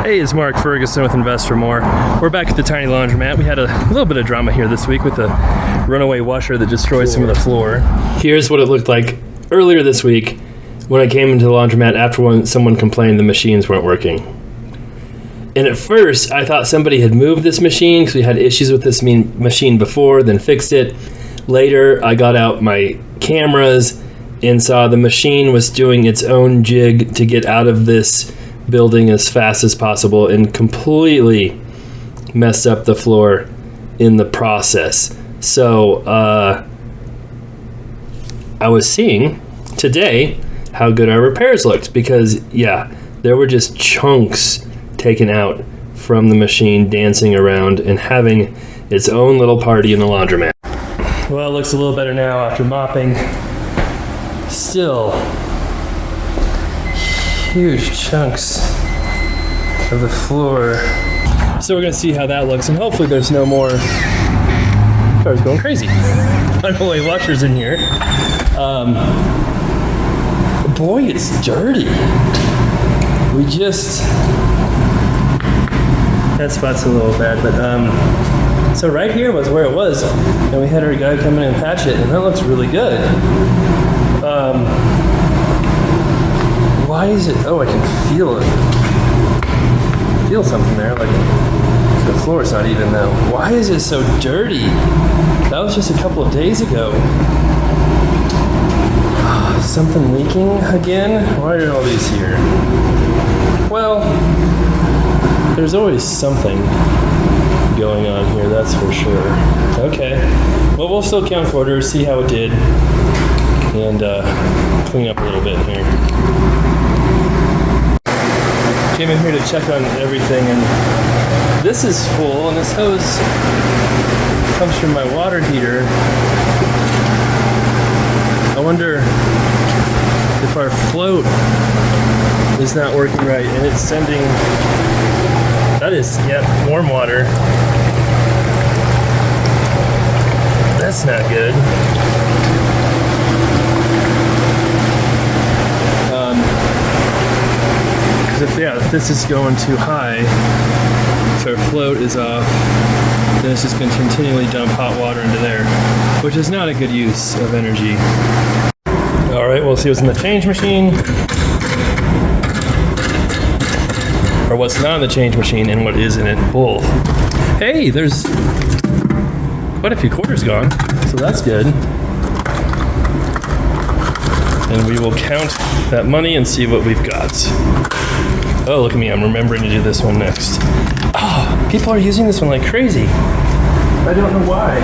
Hey, it's Mark Ferguson with Investor More. We're back at the tiny laundromat. We had a little bit of drama here this week with a runaway washer that destroyed some of the floor. Here's what it looked like earlier this week when I came into the laundromat after someone complained the machines weren't working. And at first, I thought somebody had moved this machine because we had issues with this machine before, then fixed it. Later, I got out my cameras and saw the machine was doing its own jig to get out of this building as fast as possible and completely messed up the floor in the process. So I was seeing today how good our repairs looked because, yeah, there were just chunks taken out from the machine dancing around and having its own little party in the laundromat. Well, it looks a little better now after mopping. Still huge chunks of the floor. So we're gonna see how that looks, and hopefully there's no more cars going crazy. Runaway washers in here. Boy, it's dirty. That spot's a little bad, but so right here was where it was, and we had our guy come in and patch it, and that looks really good. Why is it? Oh, I can feel it. Feel something there, like the floor's not even though. Why is it so dirty? That was just a couple of days ago. Something leaking again? Why are all these here? Well, there's always something going on here, that's for sure. Okay, well, we'll still count quarters, see how it did, and clean up a little bit here. Came in here to check on everything, and this is full, and this hose comes from my water heater. I wonder if our float is not working right, and it's sending, that is, yep, warm water. That's not good. If this is going too high, so our float is off, then it's just going to continually dump hot water into there, which is not a good use of energy. All right, we'll see what's in the change machine, or what's not in the change machine and what is in it both. Hey, there's quite a few quarters gone, so that's good. And we will count that money and see what we've got. Oh, look at me, I'm remembering to do this one next. Oh, people are using this one like crazy. I don't know why.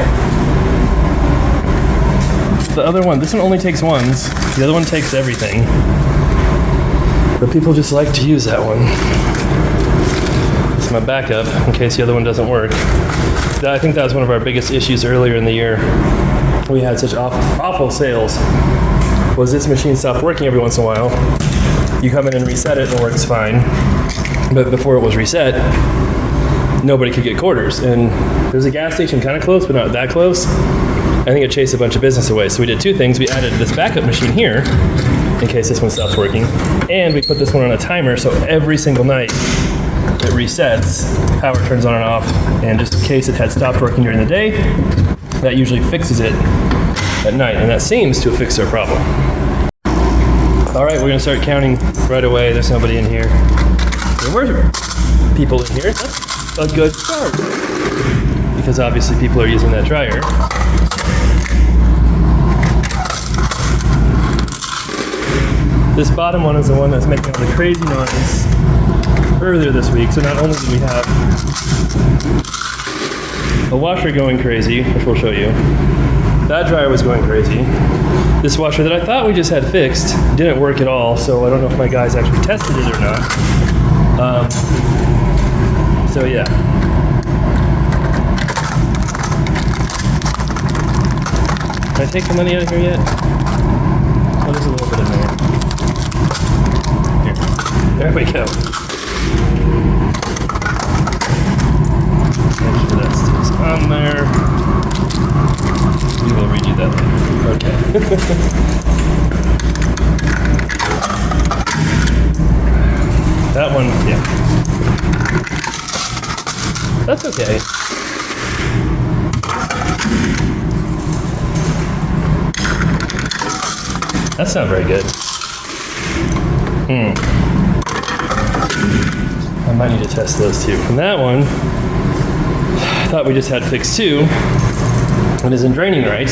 The other one, this one only takes ones. The other one takes everything. But people just like to use that one. It's my backup in case the other one doesn't work. I think that was one of our biggest issues earlier in the year. We had such awful sales. Was this machine stopped working every once in a while. You come in and reset it and it works fine. But before it was reset, nobody could get quarters. And there's a gas station kind of close, but not that close. I think it chased a bunch of business away. So we did two things. We added this backup machine here in case this one stops working. And we put this one on a timer so every single night it resets, power turns on and off. And just in case it had stopped working during the day, that usually fixes it at night. And that seems to have fixed our problem. All right, we're gonna start counting right away. There's nobody in here. There were people in here. That's a good start. Because obviously people are using that dryer. This bottom one is the one that's making all the crazy noise earlier this week. So not only did we have a washer going crazy, which we'll show you, that dryer was going crazy. This washer that I thought we just had fixed didn't work at all, so I don't know if my guys actually tested it or not. So yeah. Can I take the money out of here yet? Oh, there's a little bit in there. Here. There we go. Make sure that stays on there. We will redo that later. Okay. That one, yeah. That's okay. That's not very good. I might need to test those two. And that one, I thought we just had fixed too. It isn't draining right.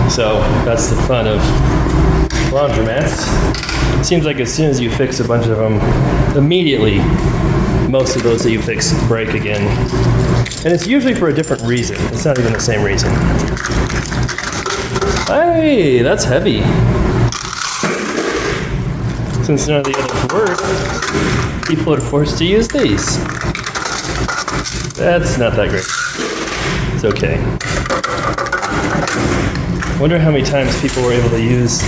So that's the fun of laundromats. It seems like as soon as you fix a bunch of them, immediately most of those that you fix break again. And it's usually for a different reason. It's not even the same reason. Hey, that's heavy. Since none of the others work, people are forced to use these. That's not that great. It's okay. Wonder how many times people were able to use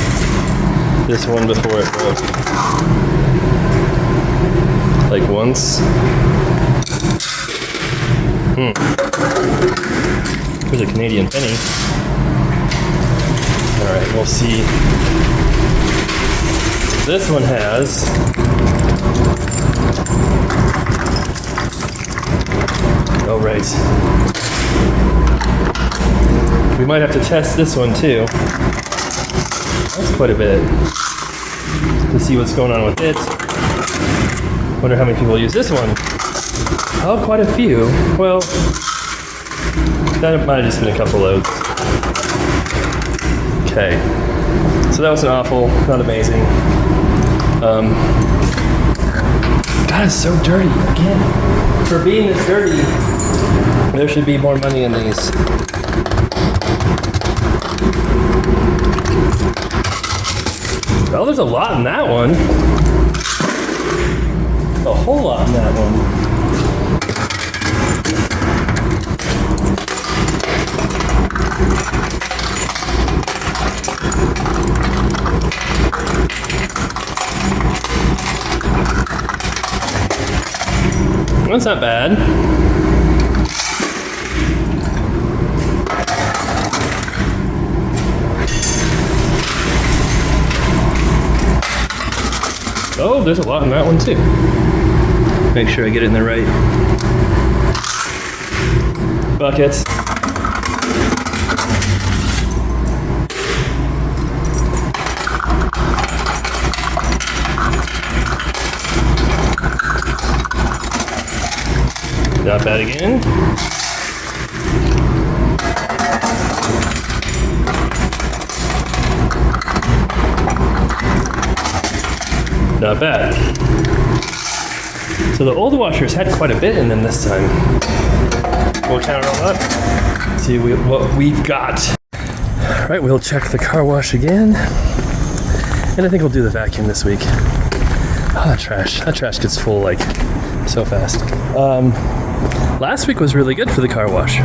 this one before it broke. Like once. There's a Canadian penny. Alright, we'll see. This one has oh right. We might have to test this one too. That's quite a bit. To see what's going on with it. Wonder how many people use this one. Oh, quite a few. Well, that might have just been a couple loads. Okay. So that was an awful, not amazing. God, it's so dirty. Again, for being this dirty, there should be more money in these. Well, there's a lot in that one. A whole lot in that one. That's not bad. Oh, there's a lot in that one too. Make sure I get it in the right buckets. Not bad again. Not bad. So the old washers had quite a bit in them this time. We'll count it all up. See what we've got. All right, we'll check the car wash again. And I think we'll do the vacuum this week. Oh, that trash. That trash gets full like so fast. Last week was really good for the car wash.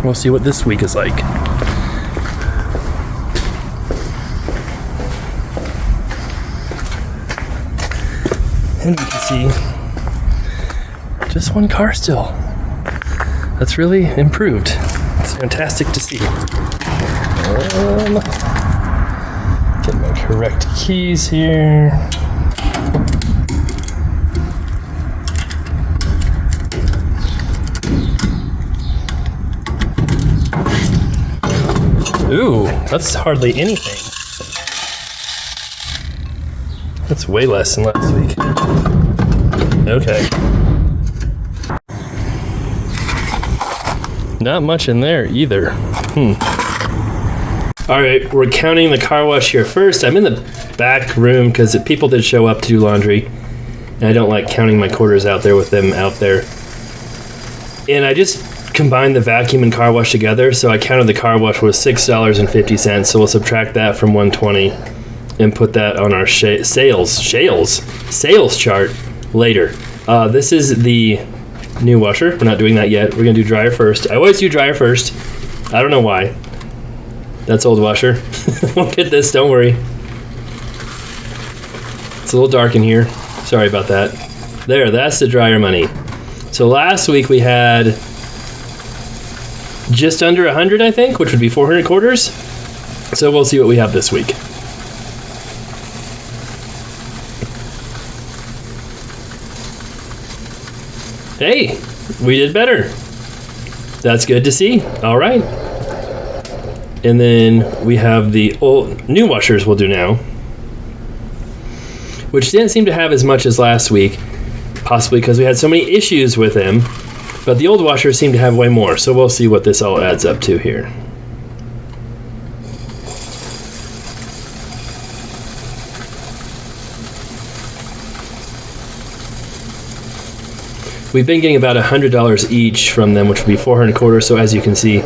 We'll see what this week is like. And we can see just one car still. That's really improved. It's fantastic to see. Get my correct keys here. Ooh, that's hardly anything. That's way less than last week. Okay. Not much in there either. All right, we're counting the car wash here first. I'm in the back room because people did show up to do laundry. And I don't like counting my quarters out there with them out there. And I just combined the vacuum and car wash together, so I counted the car wash was $6.50. So we'll subtract that from 120 and put that on our sales chart later. This is the new washer. We're not doing that yet. We're gonna do dryer first. I always do dryer first. I don't know why. That's old washer. We'll get this, don't worry. It's a little dark in here. Sorry about that. There, that's the dryer money. So last week we had just under 100, I think, which would be 400 quarters. So we'll see what we have this week. Hey, we did better. That's good to see. All right. And then we have the new washers we'll do now, which didn't seem to have as much as last week, possibly because we had so many issues with them. But the old washers seem to have way more, so we'll see what this all adds up to here. We've been getting about $100 each from them, which would be 425. So as you can see,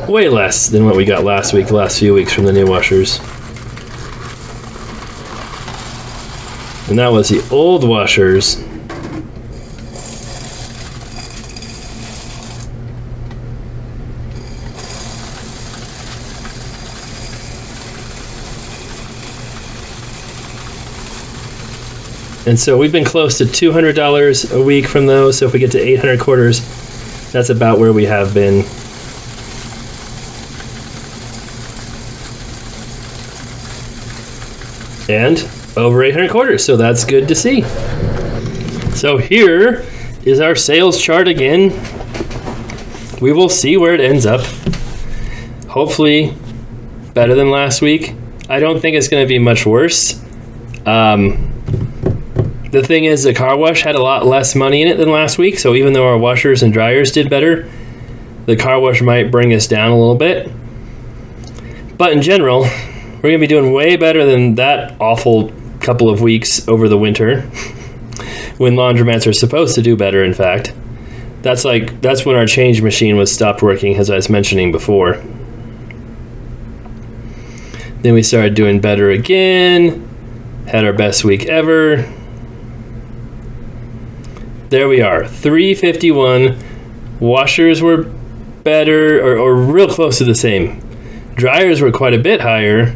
way less than what we got last week, the last few weeks from the new washers. And that was the old washers. And so we've been close to $200 a week from those. So if we get to 800 quarters, that's about where we have been. And over 800 quarters, so that's good to see. So here is our sales chart again. We will see where it ends up. Hopefully better than last week. I don't think it's going to be much worse. The thing is, the car wash had a lot less money in it than last week, so even though our washers and dryers did better, the car wash might bring us down a little bit. But in general, we're going to be doing way better than that awful couple of weeks over the winter when laundromats are supposed to do better, in fact. That's when our change machine was stopped working, as I was mentioning before. Then we started doing better again, had our best week ever. There we are, 351. Washers were better, or real close to the same. Dryers were quite a bit higher.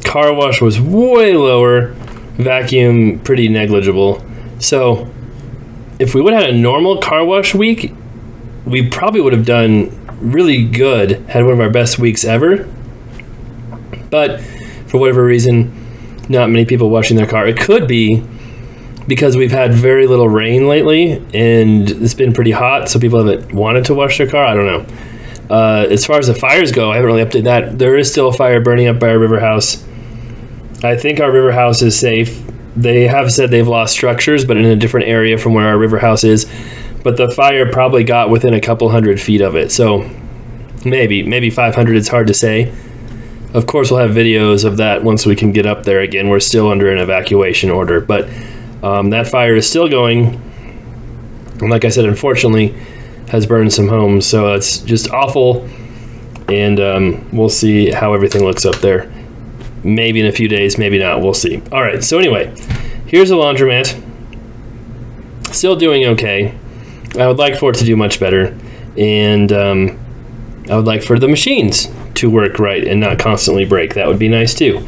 Car wash was way lower. Vacuum, pretty negligible. So if we would have had a normal car wash week, we probably would have done really good, had one of our best weeks ever. But for whatever reason, not many people washing their car. It could be because we've had very little rain lately and it's been pretty hot, so people haven't wanted to wash their car. I don't know. As far as the fires go, I haven't really updated that. There is still a fire burning up by our river house. I think our river house is safe. They have said they've lost structures, but in a different area from where our river house is. But the fire probably got within a couple hundred feet of it. So maybe 500, it's hard to say. Of course, we'll have videos of that once we can get up there again. We're still under an evacuation order, but that fire is still going. And like I said, unfortunately, has burned some homes. So it's just awful. And we'll see how everything looks up there. Maybe in a few days, maybe not. We'll see. All right. So anyway, here's a laundromat. Still doing okay. I would like for it to do much better. And I would like for the machines to work right and not constantly break. That would be nice too.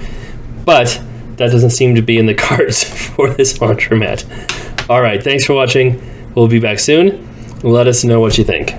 But that doesn't seem to be in the cards for this laundromat. All right, thanks for watching. We'll be back soon. Let us know what you think.